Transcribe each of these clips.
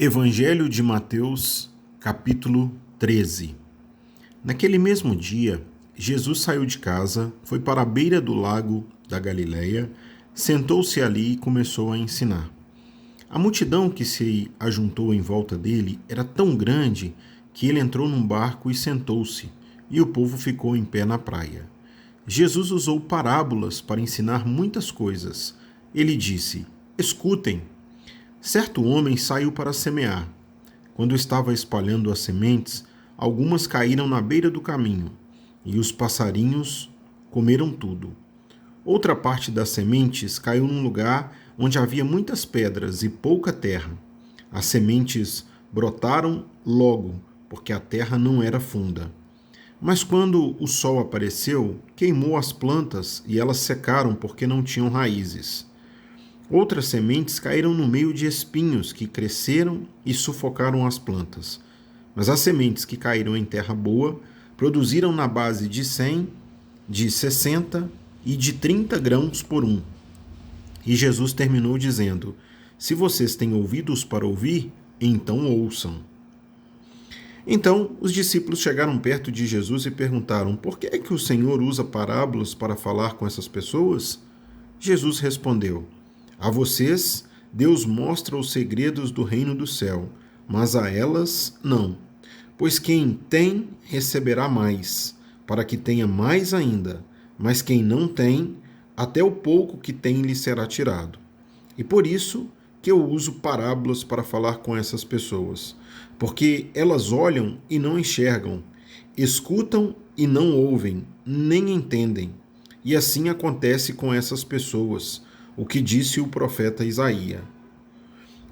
Evangelho de Mateus, capítulo 13. Naquele mesmo dia, Jesus saiu de casa, foi para a beira do lago da Galileia, sentou-se ali e começou a ensinar. A multidão que se ajuntou em volta dele era tão grande que ele entrou num barco e sentou-se, e o povo ficou em pé na praia. Jesus usou parábolas para ensinar muitas coisas. Ele disse: Escutem. Certo homem saiu para semear. Quando estava espalhando as sementes, algumas caíram na beira do caminho, e os passarinhos comeram tudo. Outra parte das sementes caiu num lugar onde havia muitas pedras e pouca terra. As sementes brotaram logo, porque a terra não era funda. Mas quando o sol apareceu, queimou as plantas e elas secaram porque não tinham raízes. Outras sementes caíram no meio de espinhos que cresceram e sufocaram as plantas. Mas as sementes que caíram em terra boa produziram na base de 100, de 60 e de 30 grãos por um. E Jesus terminou dizendo: Se vocês têm ouvidos para ouvir, então ouçam. Então os discípulos chegaram perto de Jesus e perguntaram: Por que é que o Senhor usa parábolas para falar com essas pessoas? Jesus respondeu: A vocês, Deus mostra os segredos do reino do céu, mas a elas não. Pois quem tem, receberá mais, para que tenha mais ainda. Mas quem não tem, até o pouco que tem lhe será tirado. E por isso que eu uso parábolas para falar com essas pessoas, porque elas olham e não enxergam, escutam e não ouvem, nem entendem. E assim acontece com essas pessoas, o que disse o profeta Isaías: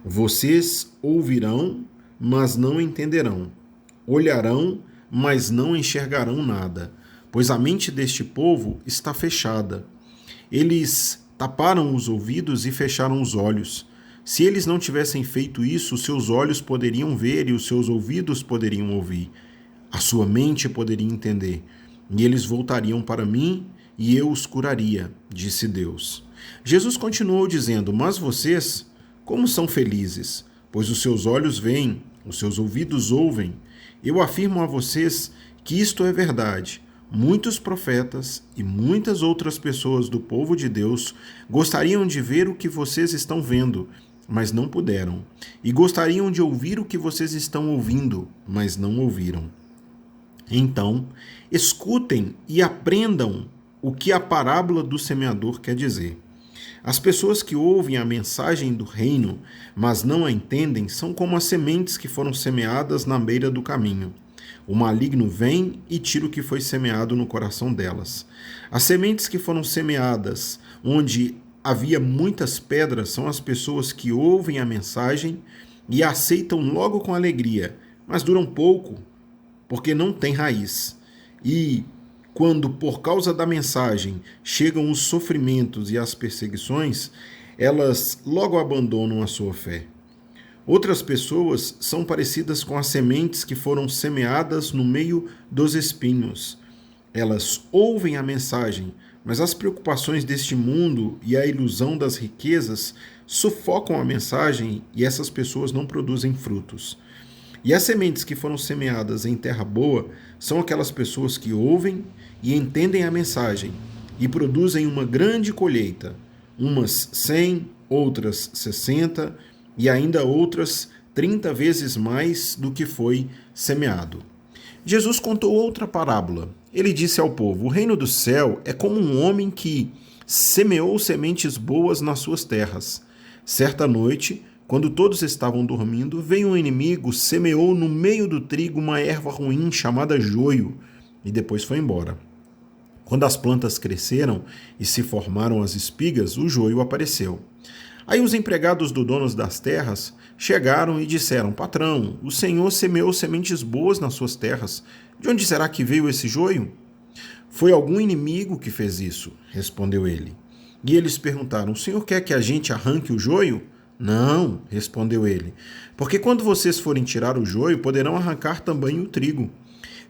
Vocês ouvirão, mas não entenderão, olharão, mas não enxergarão nada, pois a mente deste povo está fechada. Eles taparam os ouvidos e fecharam os olhos. Se eles não tivessem feito isso, os seus olhos poderiam ver e os seus ouvidos poderiam ouvir. A sua mente poderia entender, e eles voltariam para mim e eu os curaria, disse Deus. Jesus continuou dizendo: Mas vocês, como são felizes, pois os seus olhos veem, os seus ouvidos ouvem. Eu afirmo a vocês que isto é verdade. Muitos profetas e muitas outras pessoas do povo de Deus gostariam de ver o que vocês estão vendo, mas não puderam. E gostariam de ouvir o que vocês estão ouvindo, mas não ouviram. Então, escutem e aprendam o que a parábola do semeador quer dizer. As pessoas que ouvem a mensagem do reino, mas não a entendem, são como as sementes que foram semeadas na beira do caminho. O maligno vem e tira o que foi semeado no coração delas. As sementes que foram semeadas onde havia muitas pedras são as pessoas que ouvem a mensagem e a aceitam logo com alegria, mas duram pouco, porque não têm raiz. E quando, por causa da mensagem, chegam os sofrimentos e as perseguições, elas logo abandonam a sua fé. Outras pessoas são parecidas com as sementes que foram semeadas no meio dos espinhos. Elas ouvem a mensagem, mas as preocupações deste mundo e a ilusão das riquezas sufocam a mensagem e essas pessoas não produzem frutos. E as sementes que foram semeadas em terra boa são aquelas pessoas que ouvem e entendem a mensagem e produzem uma grande colheita, umas 100, outras 60 e ainda outras 30 vezes mais do que foi semeado. Jesus contou outra parábola. Ele disse ao povo: O reino do céu é como um homem que semeou sementes boas nas suas terras. Certa noite, quando todos estavam dormindo, veio um inimigo, semeou no meio do trigo uma erva ruim chamada joio e depois foi embora. Quando as plantas cresceram e se formaram as espigas, o joio apareceu. Aí os empregados do dono das terras chegaram e disseram: Patrão, o senhor semeou sementes boas nas suas terras. De onde será que veio esse joio? Foi algum inimigo que fez isso, respondeu ele. E eles perguntaram: O senhor quer que a gente arranque o joio? Não, respondeu ele, porque quando vocês forem tirar o joio, poderão arrancar também o trigo.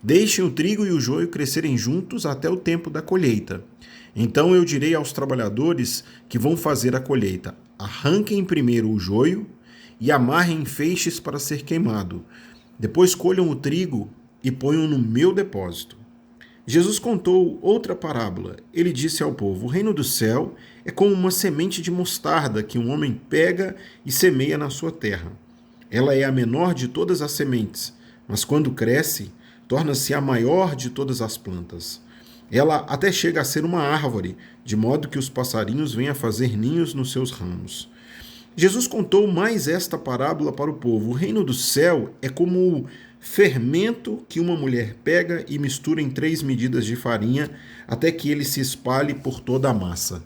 Deixem o trigo e o joio crescerem juntos até o tempo da colheita. Então eu direi aos trabalhadores que vão fazer a colheita: arranquem primeiro o joio e amarrem em feixes para ser queimado. Depois colham o trigo e ponham no meu depósito. Jesus contou outra parábola. Ele disse ao povo: o reino do céu é como uma semente de mostarda que um homem pega e semeia na sua terra. Ela é a menor de todas as sementes, mas quando cresce, torna-se a maior de todas as plantas. Ela até chega a ser uma árvore, de modo que os passarinhos vêm a fazer ninhos nos seus ramos. Jesus contou mais esta parábola para o povo. O reino do céu é como o fermento que uma mulher pega e mistura em 3 medidas de farinha até que ele se espalhe por toda a massa.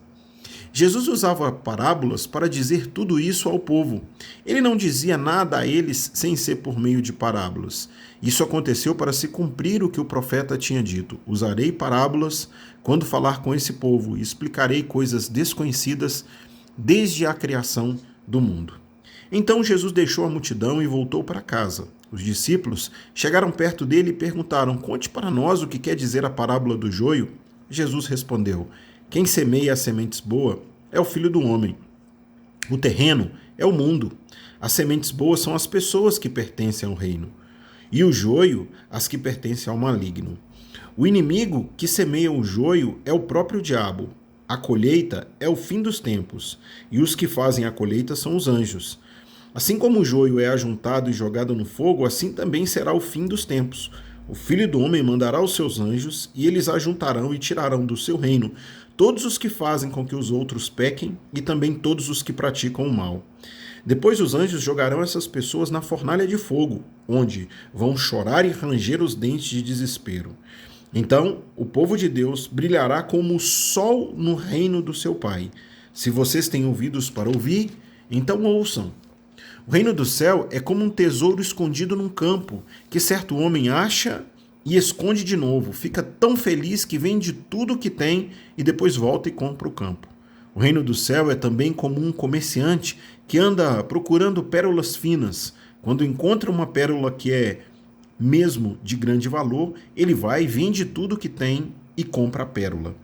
Jesus usava parábolas para dizer tudo isso ao povo. Ele não dizia nada a eles sem ser por meio de parábolas. Isso aconteceu para se cumprir o que o profeta tinha dito: usarei parábolas quando falar com esse povo e explicarei coisas desconhecidas desde a criação do mundo. Então Jesus deixou a multidão e voltou para casa. Os discípulos chegaram perto dele e perguntaram: conte para nós o que quer dizer a parábola do joio. Jesus respondeu: quem semeia as sementes boas é o Filho do Homem. O terreno é o mundo. As sementes boas são as pessoas que pertencem ao reino. E o joio, as que pertencem ao maligno. O inimigo que semeia o joio é o próprio diabo. A colheita é o fim dos tempos, e os que fazem a colheita são os anjos. Assim como o joio é ajuntado e jogado no fogo, assim também será o fim dos tempos. O Filho do Homem mandará os seus anjos, e eles ajuntarão e tirarão do seu reino todos os que fazem com que os outros pequem e também todos os que praticam o mal. Depois os anjos jogarão essas pessoas na fornalha de fogo, onde vão chorar e ranger os dentes de desespero. Então, o povo de Deus brilhará como o sol no reino do seu Pai. Se vocês têm ouvidos para ouvir, então ouçam. O reino do céu é como um tesouro escondido num campo, que certo homem acha e esconde de novo. Fica tão feliz que vende tudo o que tem e depois volta e compra o campo. O reino do céu é também como um comerciante que anda procurando pérolas finas. Quando encontra uma pérola que é mesmo de grande valor, ele vai, vende tudo o que tem e compra a pérola.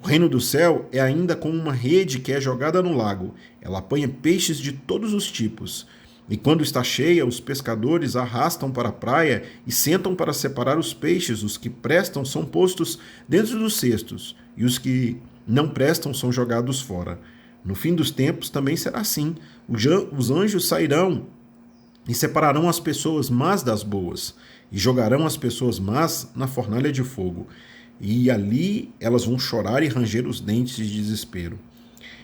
O reino do céu é ainda como uma rede que é jogada no lago. Ela apanha peixes de todos os tipos. E quando está cheia, os pescadores arrastam para a praia e sentam para separar os peixes. Os que prestam são postos dentro dos cestos, e os que não prestam são jogados fora. No fim dos tempos também será assim. Os anjos sairão e separarão as pessoas más das boas, e jogarão as pessoas más na fornalha de fogo. E ali elas vão chorar e ranger os dentes de desespero.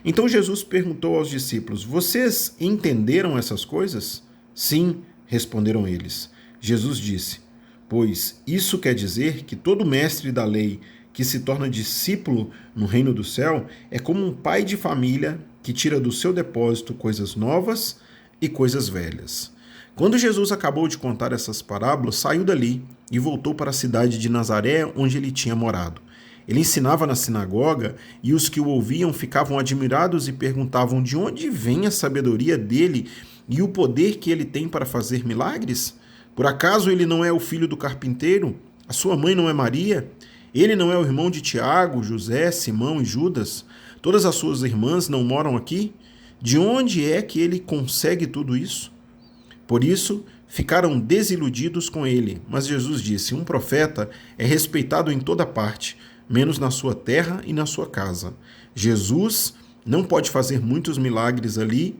Então Jesus perguntou aos discípulos: vocês entenderam essas coisas? Sim, responderam eles. Jesus disse: pois isso quer dizer que todo mestre da lei que se torna discípulo no reino do céu é como um pai de família que tira do seu depósito coisas novas e coisas velhas. Quando Jesus acabou de contar essas parábolas, saiu dali e voltou para a cidade de Nazaré, onde ele tinha morado. Ele ensinava na sinagoga e os que o ouviam ficavam admirados e perguntavam: de onde vem a sabedoria dele e o poder que ele tem para fazer milagres? Por acaso ele não é o filho do carpinteiro? A sua mãe não é Maria? Ele não é o irmão de Tiago, José, Simão e Judas? Todas as suas irmãs não moram aqui? De onde é que ele consegue tudo isso? Por isso, ficaram desiludidos com ele. Mas Jesus disse: um profeta é respeitado em toda parte, menos na sua terra e na sua casa. Jesus não pode fazer muitos milagres ali,